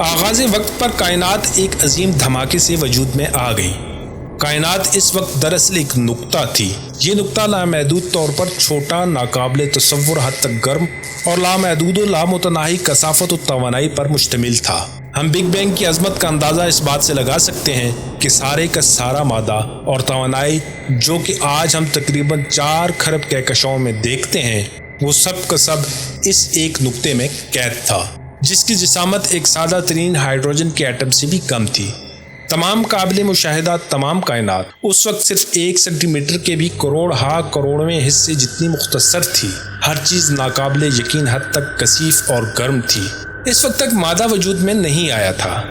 آغاز وقت پر کائنات ایک عظیم دھماکے سے وجود میں آ گئی۔ کائنات اس وقت دراصل ایک نقطہ تھی۔ یہ نقطہ لامحدود طور پر چھوٹا، ناقابل تصور حد تک گرم اور لامحدود و لامتناہی کثافت و توانائی پر مشتمل تھا۔ ہم بگ بینگ کی عظمت کا اندازہ اس بات سے لگا سکتے ہیں کہ سارے کا سارا مادہ اور توانائی جو کہ آج ہم تقریباً 4 کھرب کہکشاؤں میں دیکھتے ہیں، وہ سب کا سب اس ایک نقطے میں قید تھا، جس کی جسامت ایک سادہ ترین ہائیڈروجن کے ایٹم سے بھی کم تھی۔ تمام قابل مشاہدہ تمام کائنات اس وقت صرف 1 سینٹی میٹر کے بھی کروڑویں حصے جتنی مختصر تھی۔ ہر چیز ناقابل یقین حد تک کثیف اور گرم تھی۔ اس وقت تک مادہ وجود میں نہیں آیا تھا،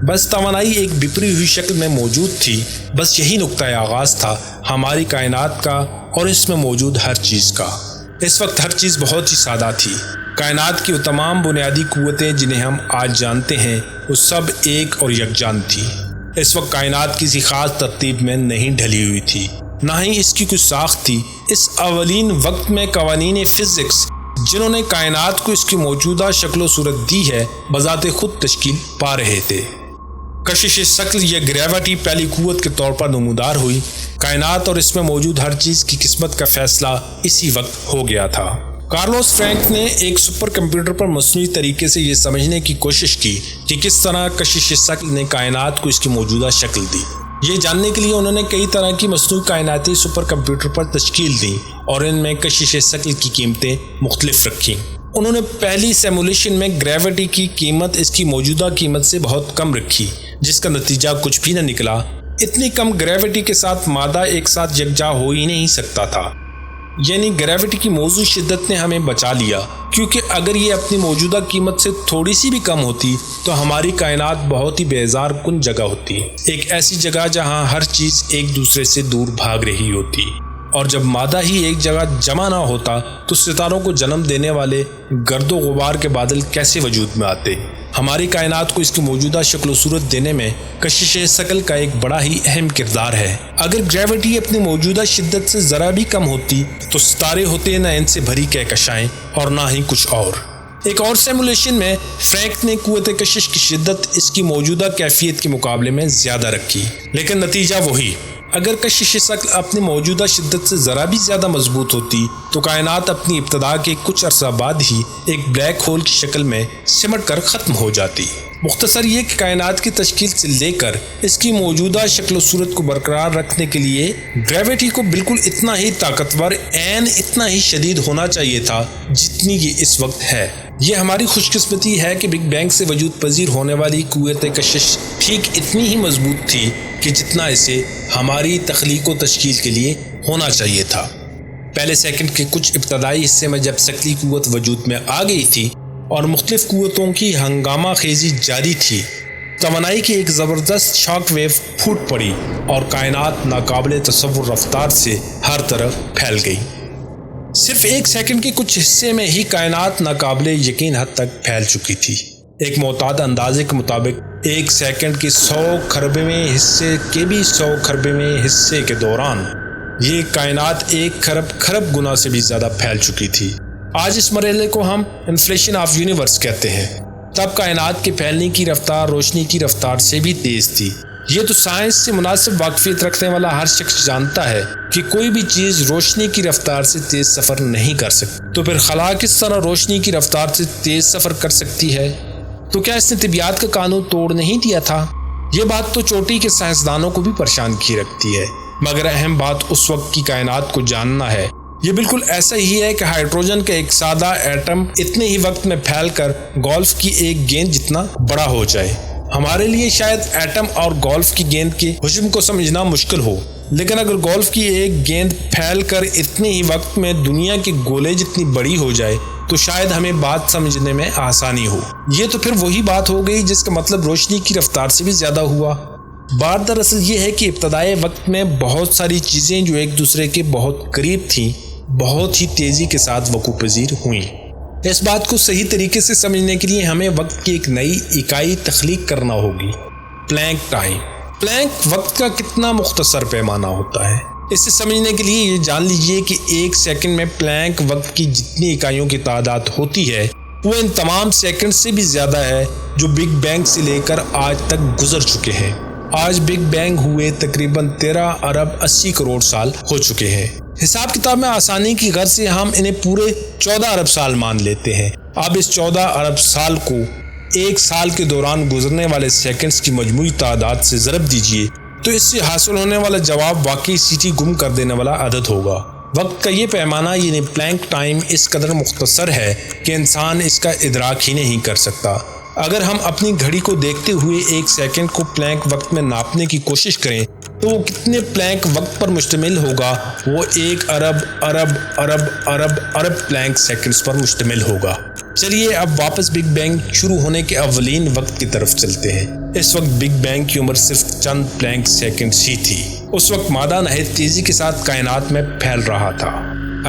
بس توانائی ایک بپری ہوئی شکل میں موجود تھی۔ بس یہی نقطہ آغاز تھا ہماری کائنات کا اور اس میں موجود ہر چیز کا۔ اس وقت ہر چیز بہت ہی سادہ تھی۔ کائنات کی وہ تمام بنیادی قوتیں جنہیں ہم آج جانتے ہیں، وہ سب ایک اور یکجان تھی۔ اس وقت کائنات کسی خاص ترتیب میں نہیں ڈھلی ہوئی تھی، نہ ہی اس کی کچھ ساخت تھی۔ اس اولین وقت میں قوانین فزکس جنہوں نے کائنات کو اس کی موجودہ شکل و صورت دی ہے، بذات خود تشکیل پا رہے تھے۔ کشش شکل یا گریوٹی پہلی قوت کے طور پر نمودار ہوئی۔ کائنات اور اس میں موجود ہر چیز کی قسمت کا فیصلہ اسی وقت ہو گیا تھا۔ کارلوس فرینک نے ایک سپر کمپیوٹر پر مصنوعی طریقے سے یہ سمجھنے کی کوشش کی کہ کس طرح کشش شکل نے کائنات کو اس کی موجودہ شکل دی۔ یہ جاننے کے لیے انہوں نے کئی طرح کی مصنوعی کائناتی سپر کمپیوٹر پر تشکیل دی اور ان میں کشش شکل کی قیمتیں مختلف رکھیں۔ انہوں نے پہلی سیمولیشن میں گریوٹی کی قیمت اس کی موجودہ قیمت سے بہت کم رکھی، جس کا نتیجہ کچھ بھی نہ نکلا۔ اتنی کم گریوٹی کے ساتھ مادہ ایک ساتھ یکجا ہو ہی نہیں سکتا تھا، یعنی گریوٹی کی موضوع شدت نے ہمیں بچا لیا، کیونکہ اگر یہ اپنی موجودہ قیمت سے تھوڑی سی بھی کم ہوتی تو ہماری کائنات بہت ہی بیزار کن جگہ ہوتی، ایک ایسی جگہ جہاں ہر چیز ایک دوسرے سے دور بھاگ رہی ہوتی۔ اور جب مادہ ہی ایک جگہ جمع نہ ہوتا تو ستاروں کو جنم دینے والے گرد و غبار کے بادل کیسے وجود میں آتے؟ ہماری کائنات کو اس کی موجودہ شکل و صورت دینے میں کشش شکل کا ایک بڑا ہی اہم کردار ہے۔ اگر گریوٹی اپنی موجودہ شدت سے ذرا بھی کم ہوتی تو ستارے ہوتے نہ ان سے بھری کہکشائیں اور نہ ہی کچھ اور۔ ایک اور سیمولیشن میں فرینک نے قوت کشش کی شدت اس کی موجودہ کیفیت کے مقابلے میں زیادہ رکھی، لیکن نتیجہ وہی۔ اگر کشش شکل اپنی موجودہ شدت سے ذرا بھی زیادہ مضبوط ہوتی تو کائنات اپنی ابتدا کے کچھ عرصہ بعد ہی ایک بلیک ہول کی شکل میں سمٹ کر ختم ہو جاتی۔ مختصر یہ کہ کائنات کی تشکیل سے لے کر اس کی موجودہ شکل و صورت کو برقرار رکھنے کے لیے گریوٹی کو بالکل اتنا ہی طاقتور، اتنا ہی شدید ہونا چاہیے تھا جتنی یہ اس وقت ہے۔ یہ ہماری خوش قسمتی ہے کہ بگ بینگ سے وجود پذیر ہونے والی قوت کشش ٹھیک اتنی ہی مضبوط تھی کہ جتنا اسے ہماری تخلیق و تشکیل کے لیے ہونا چاہیے تھا۔ پہلے سیکنڈ کے کچھ ابتدائی حصے میں جب شکلی قوت وجود میں آ گئی تھی اور مختلف قوتوں کی ہنگامہ خیزی جاری تھی، توانائی کی ایک زبردست شاک ویو پھوٹ پڑی اور کائنات ناقابل تصور رفتار سے ہر طرف پھیل گئی۔ صرف 1 سیکنڈ کے کچھ حصے میں ہی کائنات ناقابل یقین حد تک پھیل چکی تھی۔ ایک معتاد اندازے کے مطابق 1 سیکنڈ کے 100 کھربویں حصے کے بھی 100 کھربویں حصے کے دوران یہ کائنات 1 کھرب گنا سے بھی زیادہ پھیل چکی تھی۔ آج اس مرحلے کو ہم انفلیشن آف یونیورس کہتے ہیں۔ تب کائنات کے پھیلنے کی رفتار روشنی کی رفتار سے بھی تیز تھی۔ یہ تو سائنس سے مناسب واقفیت رکھنے والا ہر شخص جانتا ہے کہ کوئی بھی چیز روشنی کی رفتار سے تیز سفر نہیں کر سکتی، تو پھر خلا کس طرح روشنی کی رفتار سے تیز سفر کر سکتی ہے؟ تو کیا اس نے طبیعت کا قانون توڑ نہیں دیا تھا؟ یہ بات تو چوٹی کے سائنسدانوں کو بھی پریشان کی رکھتی ہے، مگر اہم بات اس وقت کی کائنات کو جاننا ہے۔ یہ بالکل ایسا ہی ہے کہ ہائیڈروجن کا ایک سادہ ایٹم اتنے ہی وقت میں پھیل کر گولف کی ایک گیند جتنا بڑا ہو جائے۔ ہمارے لیے شاید ایٹم اور گولف کی گیند کے حجم کو سمجھنا مشکل ہو، لیکن اگر گولف کی ایک گیند پھیل کر اتنے ہی وقت میں دنیا کے گولے جتنی بڑی ہو جائے تو شاید ہمیں بات سمجھنے میں آسانی ہو۔ یہ تو پھر وہی بات ہو گئی جس کا مطلب روشنی کی رفتار سے بھی زیادہ ہوا۔ بات دراصل یہ ہے کہ ابتدائی وقت میں بہت ساری چیزیں جو ایک دوسرے کے بہت قریب تھیں، بہت ہی تیزی کے ساتھ وقوع پذیر ہوئیں۔ اس بات کو صحیح طریقے سے سمجھنے کے لیے ہمیں وقت کی ایک نئی اکائی تخلیق کرنا ہوگی، پلینک ٹائم۔ پلینک وقت کا کتنا مختصر پیمانہ ہوتا ہے، اسے سمجھنے کے لیے یہ جان لیجئے کہ 1 سیکنڈ میں پلینک وقت کی جتنی اکائیوں کی تعداد ہوتی ہے وہ ان تمام سیکنڈ سے بھی زیادہ ہے جو بگ بینگ سے لے کر آج تک گزر چکے ہیں۔ آج بگ بینگ ہوئے تقریباً 13 ارب 80 کروڑ سال ہو چکے ہیں۔ حساب کتاب میں آسانی کی غرض سے ہم انہیں پورے 14 ارب سال مان لیتے ہیں۔ اب اس 14 ارب سال کو ایک سال کے دوران گزرنے والے سیکنڈز کی مجموعی تعداد سے ضرب دیجئے تو اس سے حاصل ہونے والا جواب واقعی سیٹی گم کر دینے والا عدد ہوگا۔ وقت کا یہ پیمانہ یعنی پلینک ٹائم اس قدر مختصر ہے کہ انسان اس کا ادراک ہی نہیں کر سکتا۔ اگر ہم اپنی گھڑی کو دیکھتے ہوئے ایک سیکنڈ کو پلینک وقت میں ناپنے کی کوشش کریں تو وہ کتنے پلینک وقت پر مشتمل ہوگا؟ وہ 1 ارب ارب ارب ارب ارب پلینک سیکنڈز پر مشتمل ہوگا۔ چلیے اب واپس بگ بینگ شروع ہونے کے اولین وقت کی طرف چلتے ہیں۔ اس وقت بگ بینگ کی عمر صرف چند پلینک سیکنڈز ہی تھی۔ اس وقت مادہ نہایت تیزی کے ساتھ کائنات میں پھیل رہا تھا۔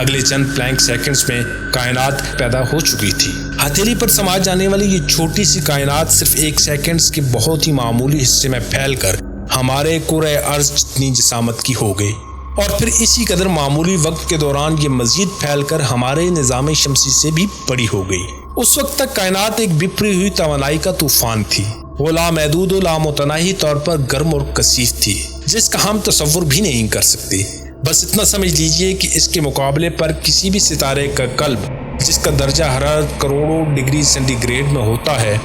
اگلے چند پلینک سیکنڈز میں کائنات پیدا ہو چکی تھی۔ ہتھیلی پر سما جانے والی یہ چھوٹی سی کائنات صرف ایک سیکنڈز کے بہت ہی معمولی حصے میں پھیل کر ہمارے کرۂ ارض جتنی جسامت کی ہو گئی، اور پھر اسی قدر معمولی وقت کے دوران یہ مزید پھیل کر ہمارے نظام شمسی سے بھی بڑی ہو گئی۔ اس وقت تک کائنات ایک بپھری ہوئی توانائی کا طوفان تھی۔ وہ لامحدود و لامتناہی طور پر گرم اور کثیف تھی، جس کا ہم تصور بھی نہیں کر سکتے۔ بس اتنا سمجھ لیجئے کہ اس کے مقابلے پر کسی بھی ستارے کا قلب، جس کا درجہ حرارت کروڑوں ڈگری سینٹی گریڈ میں ہوتا ہے،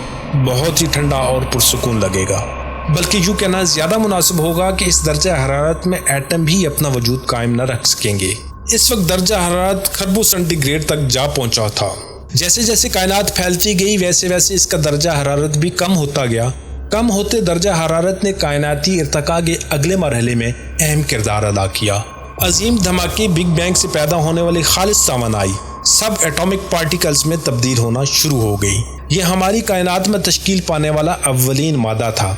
بہت ہی ٹھنڈا اور پرسکون لگے گا۔ بلکہ یوں کہنا زیادہ مناسب ہوگا کہ اس درجہ حرارت میں ایٹم بھی اپنا وجود قائم نہ رکھ سکیں گے۔ اس وقت درجہ حرارت خربوں سینٹی گریڈ تک جا پہنچا تھا۔ جیسے جیسے کائنات پھیلتی گئی ویسے ویسے اس کا درجہ حرارت بھی کم ہوتا گیا۔ کم ہوتے درجہ حرارت نے کائناتی ارتقاء کے اگلے مرحلے میں اہم کردار ادا کیا۔ عظیم دھماکے بگ بینگ سے پیدا ہونے والی خالص توانائی سب ایٹمک پارٹیکلز میں تبدیل ہونا شروع ہو گئی۔ یہ ہماری کائنات میں تشکیل پانے والا اولین مادہ تھا۔